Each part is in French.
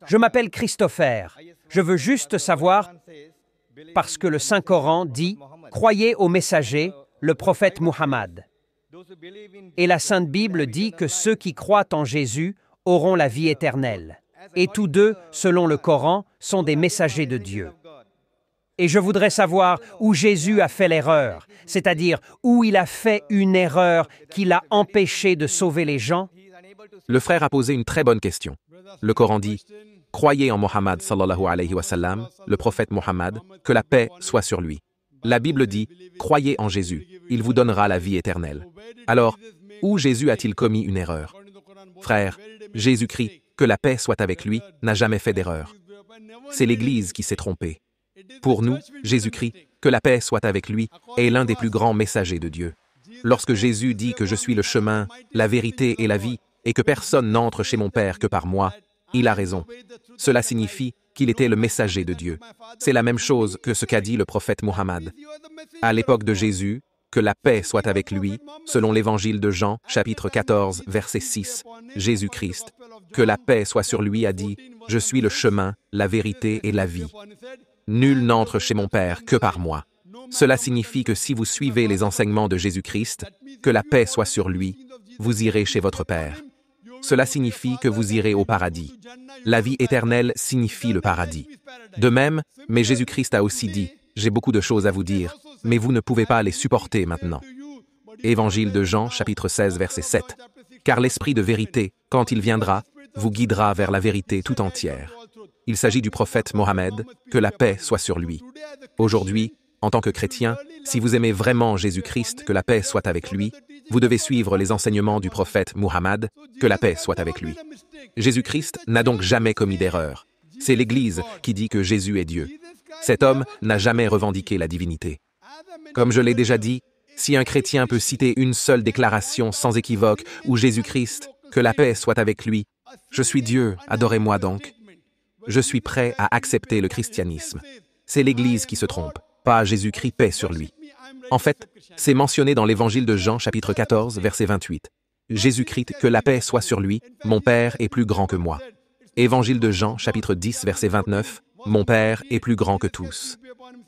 Je m'appelle Christopher. Je veux juste savoir, parce que le Saint-Coran dit « Croyez au messager, le prophète Muhammad ». Et la Sainte Bible dit que ceux qui croient en Jésus auront la vie éternelle. Et tous deux, selon le Coran, sont des messagers de Dieu. Et je voudrais savoir où Jésus a fait l'erreur, c'est-à-dire où il a fait une erreur qui l'a empêché de sauver les gens. Le frère a posé une très bonne question. Le Coran dit « Croyez en Mohammed sallallahu alayhi wa sallam, le prophète Mohammed, que la paix soit sur lui. » La Bible dit « Croyez en Jésus, il vous donnera la vie éternelle. » Alors, où Jésus a-t-il commis une erreur? Frère, Jésus-Christ, que la paix soit avec lui, n'a jamais fait d'erreur. C'est l'Église qui s'est trompée. Pour nous, Jésus-Christ, que la paix soit avec lui, est l'un des plus grands messagers de Dieu. Lorsque Jésus dit que je suis le chemin, la vérité et la vie, et que personne n'entre chez mon Père que par moi, il a raison. Cela signifie qu'il était le messager de Dieu. C'est la même chose que ce qu'a dit le prophète Muhammad. À l'époque de Jésus, que la paix soit avec lui, selon l'évangile de Jean, chapitre 14, verset 6, Jésus-Christ, que la paix soit sur lui, a dit « Je suis le chemin, la vérité et la vie. Nul n'entre chez mon Père que par moi. » Cela signifie que si vous suivez les enseignements de Jésus-Christ, que la paix soit sur lui, vous irez chez votre Père. Cela signifie que vous irez au paradis. La vie éternelle signifie le paradis. De même, mais Jésus-Christ a aussi dit « J'ai beaucoup de choses à vous dire, mais vous ne pouvez pas les supporter maintenant. » Évangile de Jean, chapitre 16, verset 7. Car l'Esprit de vérité, quand il viendra, vous guidera vers la vérité tout entière. Il s'agit du prophète Mohammed, que la paix soit sur lui. Aujourd'hui, en tant que chrétien, si vous aimez vraiment Jésus-Christ, que la paix soit avec lui, vous devez suivre les enseignements du prophète Muhammad, que la paix soit avec lui. Jésus-Christ n'a donc jamais commis d'erreur. C'est l'Église qui dit que Jésus est Dieu. Cet homme n'a jamais revendiqué la divinité. Comme je l'ai déjà dit, si un chrétien peut citer une seule déclaration sans équivoque où Jésus-Christ, que la paix soit avec lui, je suis Dieu, adorez-moi donc. Je suis prêt à accepter le christianisme. C'est l'Église qui se trompe, pas Jésus-Christ, paix sur lui. En fait, c'est mentionné dans l'évangile de Jean, chapitre 14, verset 28. Jésus-Christ, que la paix soit sur lui, mon Père est plus grand que moi. Évangile de Jean, chapitre 10, verset 29, mon Père est plus grand que tous.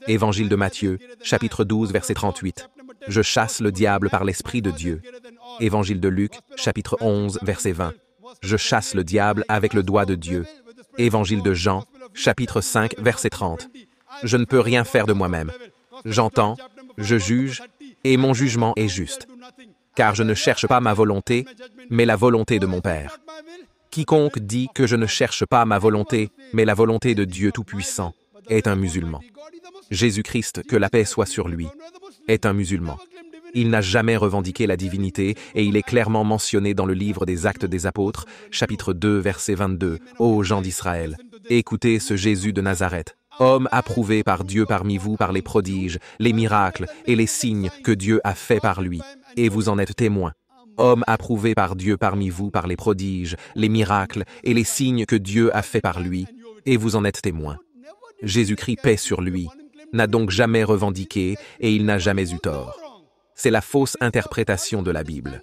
Évangile de Matthieu, chapitre 12, verset 38. Je chasse le diable par l'Esprit de Dieu. Évangile de Luc, chapitre 11, verset 20. Je chasse le diable avec le doigt de Dieu. Évangile de Jean, chapitre 5, verset 30. Je ne peux rien faire de moi-même. J'entends, je juge, et mon jugement est juste. Car je ne cherche pas ma volonté, mais la volonté de mon Père. Quiconque dit que je ne cherche pas ma volonté, mais la volonté de Dieu Tout-Puissant, est un musulman. Jésus-Christ, que la paix soit sur lui, est un musulman. Il n'a jamais revendiqué la divinité et il est clairement mentionné dans le livre des Actes des Apôtres, chapitre 2, verset 22, « Ô gens d'Israël, écoutez ce Jésus de Nazareth, homme approuvé par Dieu parmi vous par les prodiges, les miracles et les signes que Dieu a faits par lui, et vous en êtes témoins. Homme approuvé par Dieu parmi vous par les prodiges, les miracles et les signes que Dieu a faits par lui, et vous en êtes témoins. » Jésus-Christ, paix sur lui, n'a donc jamais revendiqué et il n'a jamais eu tort. C'est la fausse interprétation de la Bible.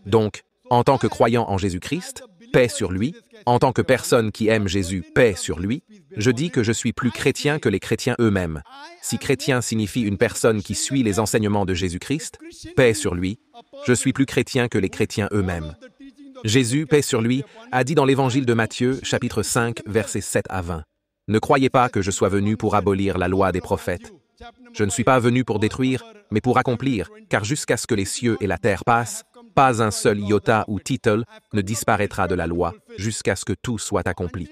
Donc, en tant que croyant en Jésus-Christ, paix sur lui, en tant que personne qui aime Jésus, paix sur lui, je dis que je suis plus chrétien que les chrétiens eux-mêmes. Si chrétien signifie une personne qui suit les enseignements de Jésus-Christ, paix sur lui, je suis plus chrétien que les chrétiens eux-mêmes. Jésus, paix sur lui, a dit dans l'évangile de Matthieu, chapitre 5, versets 7 à 20. « Ne croyez pas que je sois venu pour abolir la loi des prophètes. Je ne suis pas venu pour détruire, mais pour accomplir, car jusqu'à ce que les cieux et la terre passent, pas un seul iota ou tittle ne disparaîtra de la loi, jusqu'à ce que tout soit accompli.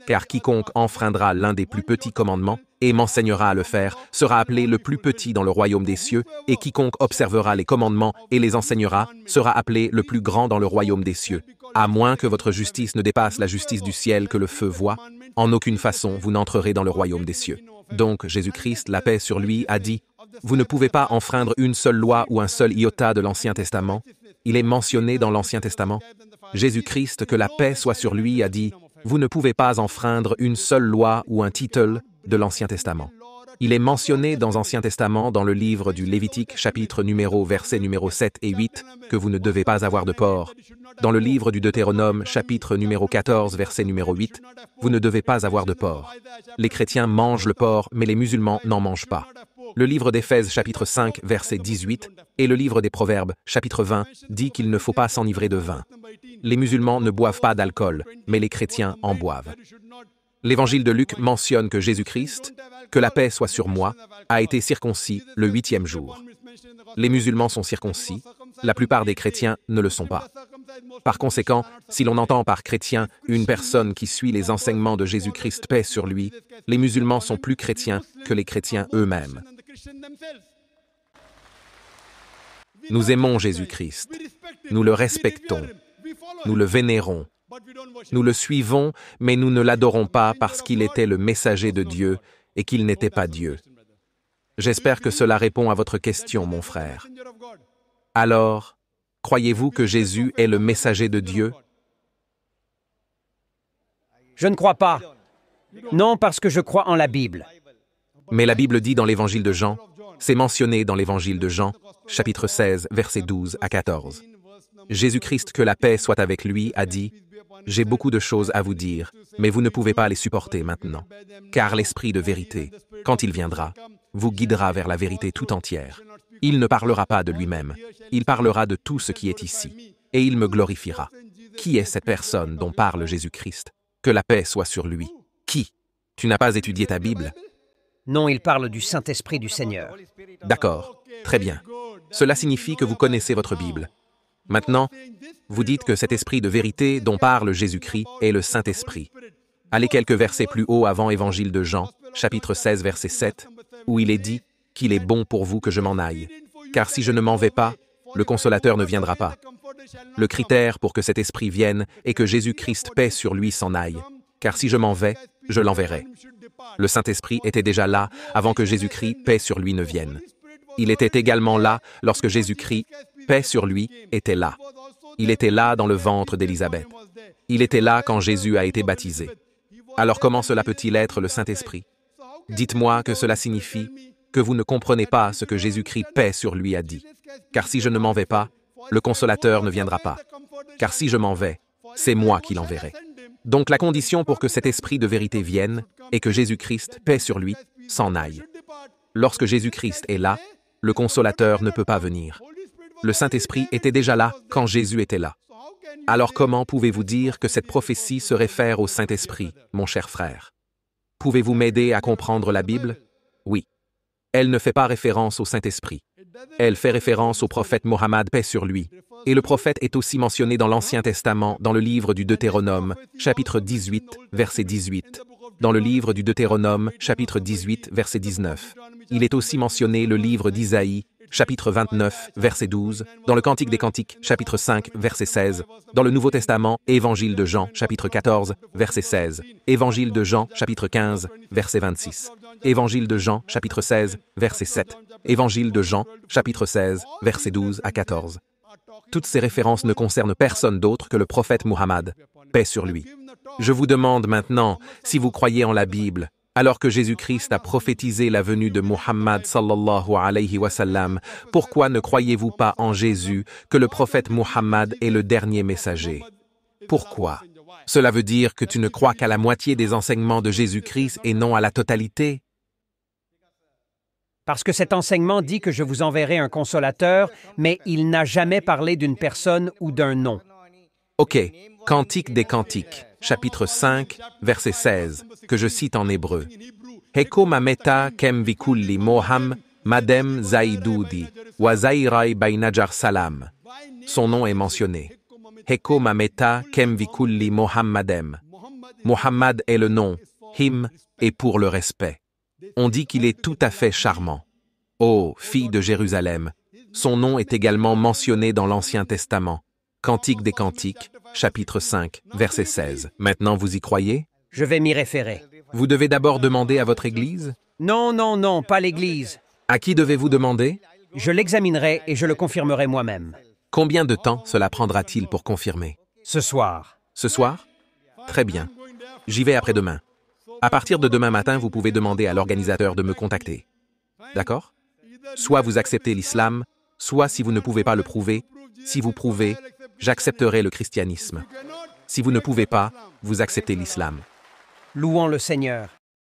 Car quiconque enfreindra l'un des plus petits commandements et m'enseignera à le faire sera appelé le plus petit dans le royaume des cieux, et quiconque observera les commandements et les enseignera sera appelé le plus grand dans le royaume des cieux. À moins que votre justice ne dépasse la justice du ciel que le feu voit, en aucune façon vous n'entrerez dans le royaume des cieux. Donc Jésus-Christ, la paix sur lui, a dit « Vous ne pouvez pas enfreindre une seule loi ou un seul iota de l'Ancien Testament. » Il est mentionné dans l'Ancien Testament. Jésus-Christ, que la paix soit sur lui, a dit « Vous ne pouvez pas enfreindre une seule loi ou un tittle de l'Ancien Testament. » Il est mentionné dans l'Ancien Testament, dans le livre du Lévitique, chapitre versets numéro 7 et 8, que vous ne devez pas avoir de porc. Dans le livre du Deutéronome, chapitre numéro 14, verset numéro 8, vous ne devez pas avoir de porc. Les chrétiens mangent le porc, mais les musulmans n'en mangent pas. Le livre d'Éphèse, chapitre 5, verset 18, et le livre des Proverbes, chapitre 20, dit qu'il ne faut pas s'enivrer de vin. Les musulmans ne boivent pas d'alcool, mais les chrétiens en boivent. L'évangile de Luc mentionne que Jésus-Christ, que la paix soit sur moi, a été circoncis le 8e jour. Les musulmans sont circoncis, la plupart des chrétiens ne le sont pas. Par conséquent, si l'on entend par chrétien une personne qui suit les enseignements de Jésus-Christ, paix sur lui, les musulmans sont plus chrétiens que les chrétiens eux-mêmes. Nous aimons Jésus-Christ, nous le respectons, nous le vénérons, nous le suivons, mais nous ne l'adorons pas parce qu'il était le messager de Dieu et qu'il n'était pas Dieu. J'espère que cela répond à votre question, mon frère. Alors, croyez-vous que Jésus est le messager de Dieu? Je ne crois pas. Non, parce que je crois en la Bible. Mais la Bible dit dans l'évangile de Jean, c'est mentionné dans l'évangile de Jean, chapitre 16, versets 12 à 14. Jésus-Christ, que la paix soit avec lui, a dit, « J'ai beaucoup de choses à vous dire, mais vous ne pouvez pas les supporter maintenant. Car l'Esprit de vérité, quand il viendra, vous guidera vers la vérité tout entière. Il ne parlera pas de lui-même, il parlera de tout ce qui est ici, et il me glorifiera. » Qui est cette personne dont parle Jésus-Christ? Que la paix soit sur lui. Qui? Tu n'as pas étudié ta Bible? Non, il parle du Saint-Esprit du Seigneur. D'accord, très bien. Cela signifie que vous connaissez votre Bible. Maintenant, vous dites que cet esprit de vérité dont parle Jésus-Christ est le Saint-Esprit. Allez quelques versets plus haut avant Évangile de Jean, chapitre 16, verset 7, où il est dit qu'il est bon pour vous que je m'en aille. Car si je ne m'en vais pas, le Consolateur ne viendra pas. Le critère pour que cet esprit vienne est que Jésus-Christ, paix sur lui, s'en aille. Car si je m'en vais, je l'enverrai. Le Saint-Esprit était déjà là avant que Jésus-Christ, paix sur lui, ne vienne. Il était également là lorsque Jésus-Christ, paix sur lui, était là. Il était là dans le ventre d'Élisabeth. Il était là quand Jésus a été baptisé. Alors comment cela peut-il être le Saint-Esprit? Dites-moi que cela signifie que vous ne comprenez pas ce que Jésus-Christ, paix sur lui, a dit. Car si je ne m'en vais pas, le Consolateur ne viendra pas. Car si je m'en vais, c'est moi qui l'enverrai. Donc la condition pour que cet esprit de vérité vienne est que Jésus-Christ, paix sur lui, s'en aille. Lorsque Jésus-Christ est là, le Consolateur ne peut pas venir. Le Saint-Esprit était déjà là quand Jésus était là. Alors comment pouvez-vous dire que cette prophétie se réfère au Saint-Esprit, mon cher frère? Pouvez-vous m'aider à comprendre la Bible? Oui. Elle ne fait pas référence au Saint-Esprit. Elle fait référence au prophète Mohammed, paix sur lui. Et le prophète est aussi mentionné dans l'Ancien Testament, dans le livre du Deutéronome, chapitre 18, verset 18. Dans le livre du Deutéronome, chapitre 18, verset 19. Il est aussi mentionné le livre d'Isaïe, chapitre 29, verset 12, dans le Cantique des Cantiques, chapitre 5, verset 16, dans le Nouveau Testament, Évangile de Jean, chapitre 14, verset 16, Évangile de Jean, chapitre 15, verset 26, Évangile de Jean, chapitre 16, verset 7, Évangile de Jean, chapitre 16, verset 12 à 14. Toutes ces références ne concernent personne d'autre que le prophète Muhammad, paix sur lui. Je vous demande maintenant si vous croyez en la Bible, alors que Jésus-Christ a prophétisé la venue de Muhammad sallallahu alayhi wa sallam, pourquoi ne croyez-vous pas en Jésus, que le prophète Muhammad est le dernier messager? Pourquoi? Cela veut dire que tu ne crois qu'à la moitié des enseignements de Jésus-Christ et non à la totalité? Parce que cet enseignement dit que je vous enverrai un consolateur, mais il n'a jamais parlé d'une personne ou d'un nom. Ok, Cantique des Cantiques, chapitre 5, verset 16, que je cite en hébreu. Heko mameta kem vikulli moham madem zaidoudi wa zairai bainajar salam. Son nom est mentionné. Heko mameta kem vikulli mohammadem. Mohammed est le nom, him est pour le respect. On dit qu'il est tout à fait charmant. Ô fille de Jérusalem, son nom est également mentionné dans l'Ancien Testament. Cantique des Cantiques, chapitre 5, verset 16. Maintenant, vous y croyez? Je vais m'y référer. Vous devez d'abord demander à votre Église? Non, non, non, pas l'Église. À qui devez-vous demander? Je l'examinerai et je le confirmerai moi-même. Combien de temps cela prendra-t-il pour confirmer? Ce soir. Ce soir? Très bien. J'y vais après-demain. À partir de demain matin, vous pouvez demander à l'organisateur de me contacter. D'accord? Soit vous acceptez l'islam, soit si vous ne pouvez pas le prouver, si vous prouvez, j'accepterai le christianisme. Si vous ne pouvez pas, vous acceptez l'islam. Louons le Seigneur.